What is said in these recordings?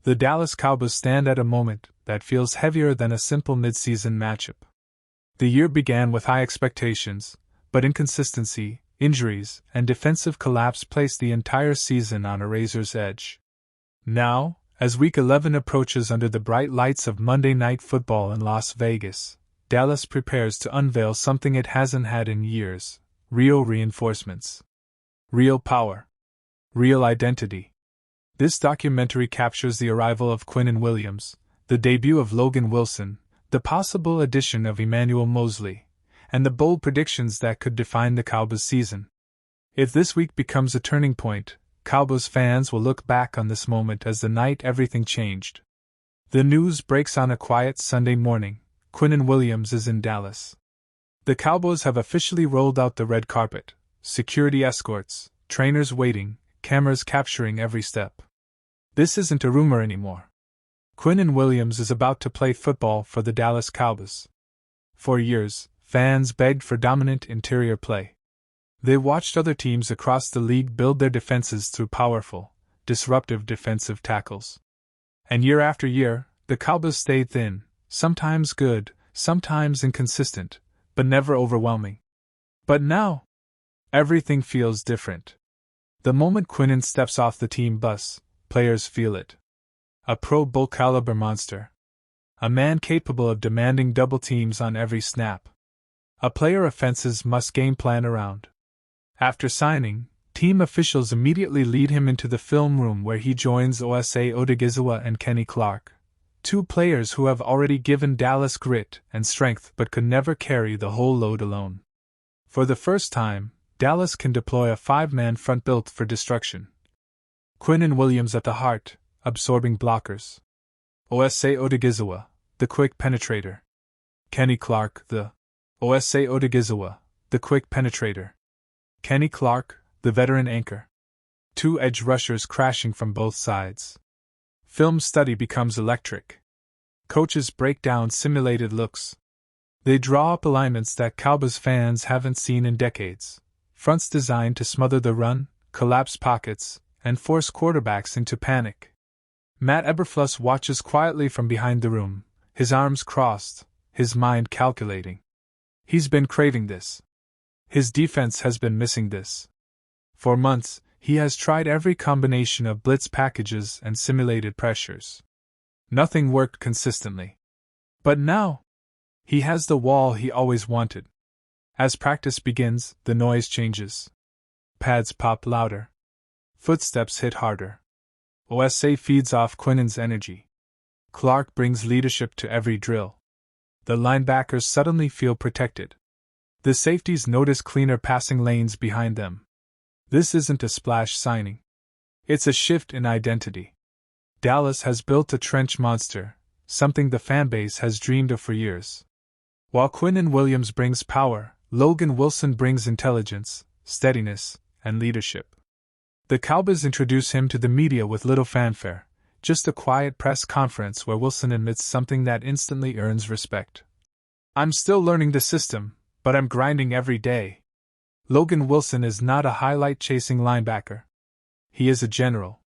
The Dallas Cowboys stand at a moment that feels heavier than a simple midseason matchup. The year began with high expectations, but inconsistency, injuries, and defensive collapse placed the entire season on a razor's edge. Now, as Week 11 approaches under the bright lights of Monday Night Football in Las Vegas, Dallas prepares to unveil something it hasn't had in years: real reinforcements. Real power. Real identity. This documentary captures the arrival of Quinnen Williams, the debut of Logan Wilson, the possible addition of Emmanuel Moseley, and the bold predictions that could define the Cowboys season. If this week becomes a turning point, Cowboys fans will look back on this moment as the night everything changed. The news breaks on a quiet Sunday morning. Quinnen Williams is in Dallas. The Cowboys have officially rolled out the red carpet, security escorts, trainers waiting, cameras capturing every step. This isn't a rumor anymore. Quinnen Williams is about to play football for the Dallas Cowboys. For years, fans begged for dominant interior play. They watched other teams across the league build their defenses through powerful, disruptive defensive tackles. And year after year, the Cowboys stayed thin, sometimes good, sometimes inconsistent, but never overwhelming. But now, everything feels different. The moment Quinnen steps off the team bus, players feel it. A Pro Bowl caliber monster. A man capable of demanding double teams on every snap. A player offenses must game plan around. After signing, team officials immediately lead him into the film room where he joins Osa Odigizua and Kenny Clark, two players who have already given Dallas grit and strength but could never carry the whole load alone. For the first time, Dallas can deploy a five-man front built for destruction. Quinnen Williams at the heart, absorbing blockers. Osa Odigizua, the quick penetrator. Kenny Clark, the Osa Odigizua, the quick penetrator. Kenny Clark, the veteran anchor. Two edge rushers crashing from both sides. Film study becomes electric. Coaches break down simulated looks. They draw up alignments that Cowboys fans haven't seen in decades. Fronts designed to smother the run, collapse pockets, and force quarterbacks into panic. Matt Eberflus watches quietly from behind the room, his arms crossed, his mind calculating. He's been craving this. His defense has been missing this. For months, he has tried every combination of blitz packages and simulated pressures. Nothing worked consistently. But now, he has the wall he always wanted. As practice begins, the noise changes. Pads pop louder. Footsteps hit harder. Osa feeds off Quinnen's energy. Clark brings leadership to every drill. The linebackers suddenly feel protected. The safeties notice cleaner passing lanes behind them. This isn't a splash signing. It's a shift in identity. Dallas has built a trench monster, something the fanbase has dreamed of for years. While Quinnen Williams brings power, Logan Wilson brings intelligence, steadiness, and leadership. The Cowboys introduce him to the media with little fanfare, just a quiet press conference where Wilson admits something that instantly earns respect. "I'm still learning the system, but I'm grinding every day." Logan Wilson is not a highlight-chasing linebacker. He is a general.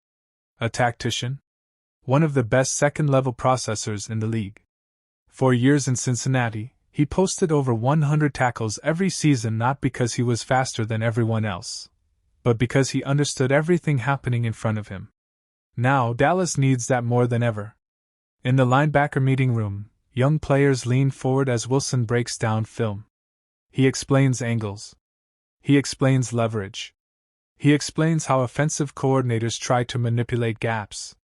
A tactician. One of the best second-level processors in the league. For years in Cincinnati, he posted over 100 tackles every season not because he was faster than everyone else, but because he understood everything happening in front of him. Now Dallas needs that more than ever. In the linebacker meeting room, young players lean forward as Wilson breaks down film. He explains angles. He explains leverage. He explains how offensive coordinators try to manipulate gaps.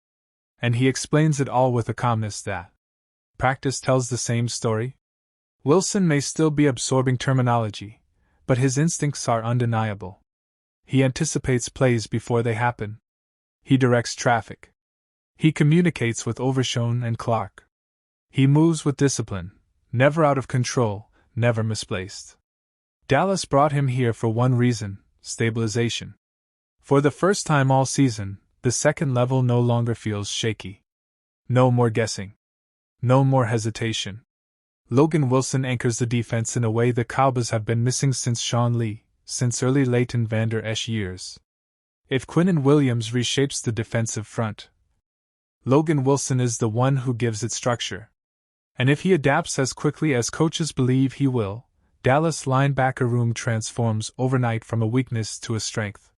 And he explains it all with a calmness that practice tells the same story. Wilson may still be absorbing terminology, but his instincts are undeniable. He anticipates plays before they happen. He directs traffic. He communicates with Overshown and Clark. He moves with discipline, never out of control, never misplaced. Dallas brought him here for one reason: stabilization. For the first time all season, the second level no longer feels shaky. No more guessing. No more hesitation. Logan Wilson anchors the defense in a way the Cowboys have been missing since Sean Lee, since early Leighton Vander Esch years. If Quinnen Williams reshapes the defensive front, Logan Wilson is the one who gives it structure. And if he adapts as quickly as coaches believe he will, Dallas' linebacker room transforms overnight from a weakness to a strength.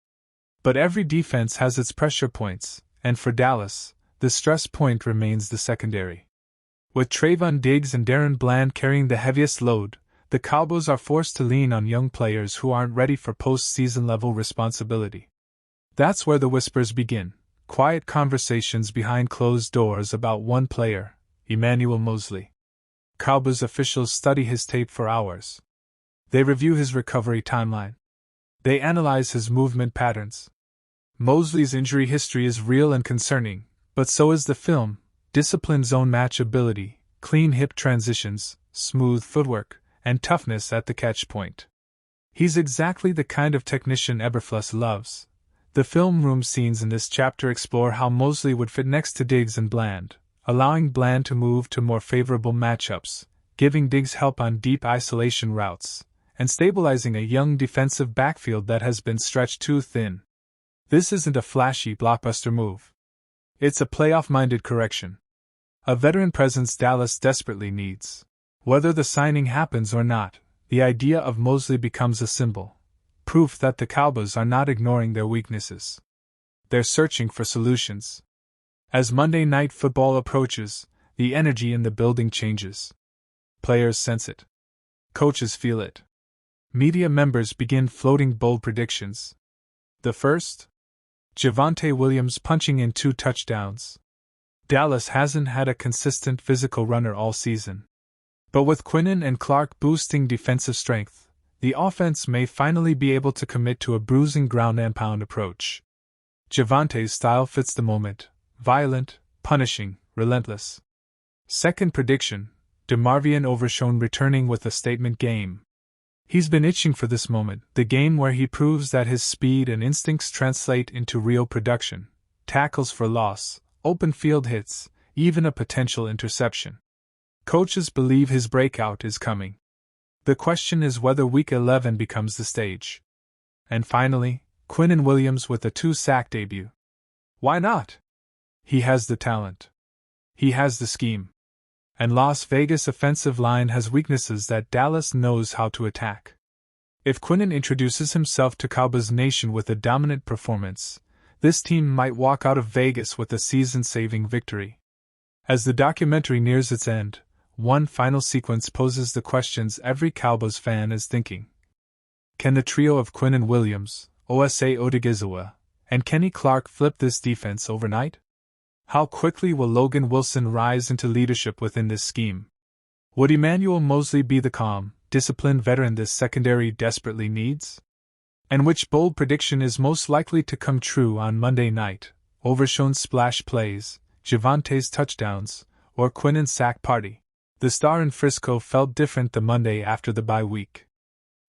But every defense has its pressure points, and for Dallas, the stress point remains the secondary. With Trayvon Diggs and Darren Bland carrying the heaviest load, the Cowboys are forced to lean on young players who aren't ready for postseason level responsibility. That's where the whispers begin, quiet conversations behind closed doors about one player, Emmanuel Moseley. Cowboys officials study his tape for hours. They review his recovery timeline. They analyze his movement patterns. Moseley's injury history is real and concerning, but so is the film: disciplined zone match ability, clean hip transitions, smooth footwork, and toughness at the catch point. He's exactly the kind of technician Eberflus loves. The film room scenes in this chapter explore how Moseley would fit next to Diggs and Bland, allowing Bland to move to more favorable matchups, giving Diggs help on deep isolation routes, and stabilizing a young defensive backfield that has been stretched too thin. This isn't a flashy blockbuster move. It's a playoff-minded correction. A veteran presence Dallas desperately needs. Whether the signing happens or not, the idea of Moseley becomes a symbol, proof that the Cowboys are not ignoring their weaknesses. They're searching for solutions. As Monday Night Football approaches, the energy in the building changes. Players sense it. Coaches feel it. Media members begin floating bold predictions. The first? Javonte Williams punching in 2 touchdowns. Dallas hasn't had a consistent physical runner all season. But with Quinnen and Clark boosting defensive strength, the offense may finally be able to commit to a bruising ground-and-pound approach. Javonte's style fits the moment: violent, punishing, relentless. Second prediction: DeMarvion Overshown returning with a statement game. He's been itching for this moment, the game where he proves that his speed and instincts translate into real production: tackles for loss, open field hits, even a potential interception. Coaches believe his breakout is coming. The question is whether Week 11 becomes the stage. And finally, Quinnen Williams with a 2-sack debut. Why not? He has the talent. He has the scheme. And Las Vegas' offensive line has weaknesses that Dallas knows how to attack. If Quinnen introduces himself to Cowboys Nation with a dominant performance, this team might walk out of Vegas with a season-saving victory. As the documentary nears its end, one final sequence poses the questions every Cowboys fan is thinking. Can the trio of Quinnen Williams, Osa Odigizua, and Kenny Clark flip this defense overnight? How quickly will Logan Wilson rise into leadership within this scheme? Would Emmanuel Moseley be the calm, disciplined veteran this secondary desperately needs? And which bold prediction is most likely to come true on Monday night: Overshown's splash plays, Javonte's touchdowns, or Quinnen's sack party? The Star in Frisco felt different the Monday after the bye week.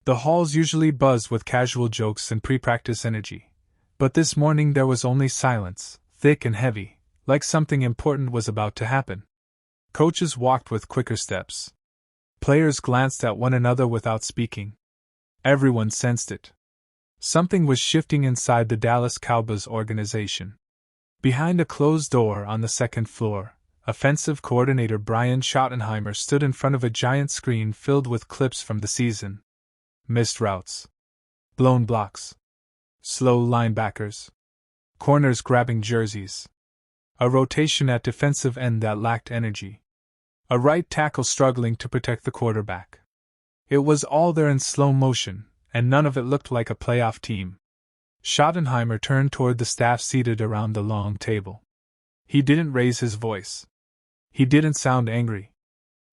The halls usually buzzed with casual jokes and pre-practice energy, but this morning there was only silence, thick and heavy, like something important was about to happen. Coaches walked with quicker steps. Players glanced at one another without speaking. Everyone sensed it. Something was shifting inside the Dallas Cowboys organization. Behind a closed door on the second floor, offensive coordinator Brian Schottenheimer stood in front of a giant screen filled with clips from the season. Missed routes. Blown blocks. Slow linebackers. Corners grabbing jerseys. A rotation at defensive end that lacked energy. A right tackle struggling to protect the quarterback. It was all there in slow motion, and none of it looked like a playoff team. Schottenheimer turned toward the staff seated around the long table. He didn't raise his voice. He didn't sound angry.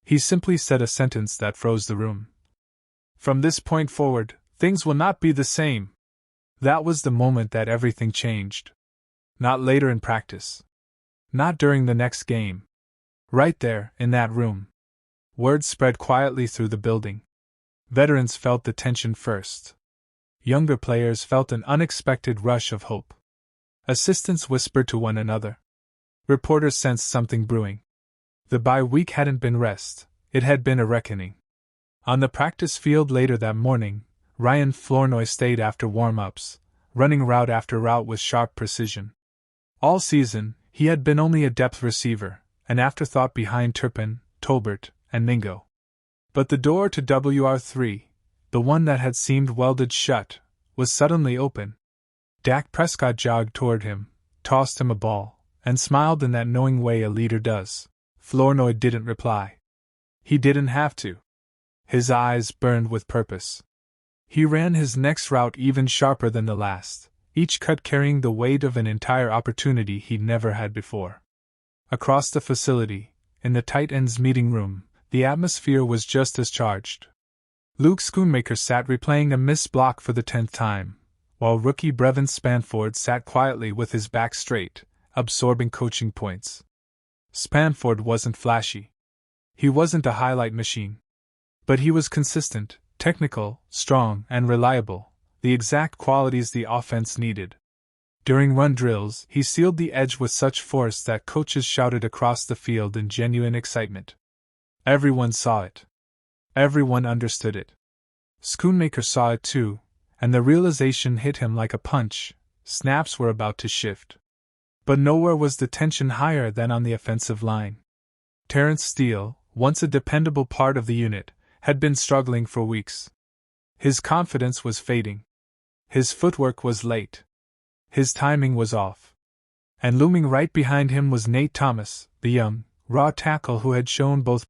He simply said a sentence that froze the room. From this point forward, things will not be the same. That was the moment that everything changed. Not later in practice. Not during the next game. Right there, in that room. Word spread quietly through the building. Veterans felt the tension first. Younger players felt an unexpected rush of hope. Assistants whispered to one another. Reporters sensed something brewing. The bye week hadn't been rest, it had been a reckoning. On the practice field later that morning, Ryan Flournoy stayed after warm-ups, running route after route with sharp precision. All season, He had been only a depth receiver, an afterthought behind Turpin, Tolbert, and Mingo. But the door to WR3, the one that had seemed welded shut, was suddenly open. Dak Prescott jogged toward him, tossed him a ball, and smiled in that knowing way a leader does. Flournoy didn't reply. He didn't have to. His eyes burned with purpose. He ran his next route even sharper than the last, each cut carrying the weight of an entire opportunity he'd never had before. Across the facility, in the tight ends meeting room, the atmosphere was just as charged. Luke Schoonmaker sat replaying a missed block for the 10th time, while rookie Brevy Spann-Ford sat quietly with his back straight, absorbing coaching points. Spann-Ford wasn't flashy. He wasn't a highlight machine. But he was consistent, technical, strong, and reliable, the exact qualities the offense needed. During run drills, he sealed the edge with such force that coaches shouted across the field in genuine excitement. Everyone saw it. Everyone understood it. Schoonmaker saw it too, and the realization hit him like a punch. Snaps were about to shift. But nowhere was the tension higher than on the offensive line. Terence Steele, once a dependable part of the unit, had been struggling for weeks. His confidence was fading. His footwork was late. His timing was off. And looming right behind him was Nate Thomas, the young, raw tackle who had shown both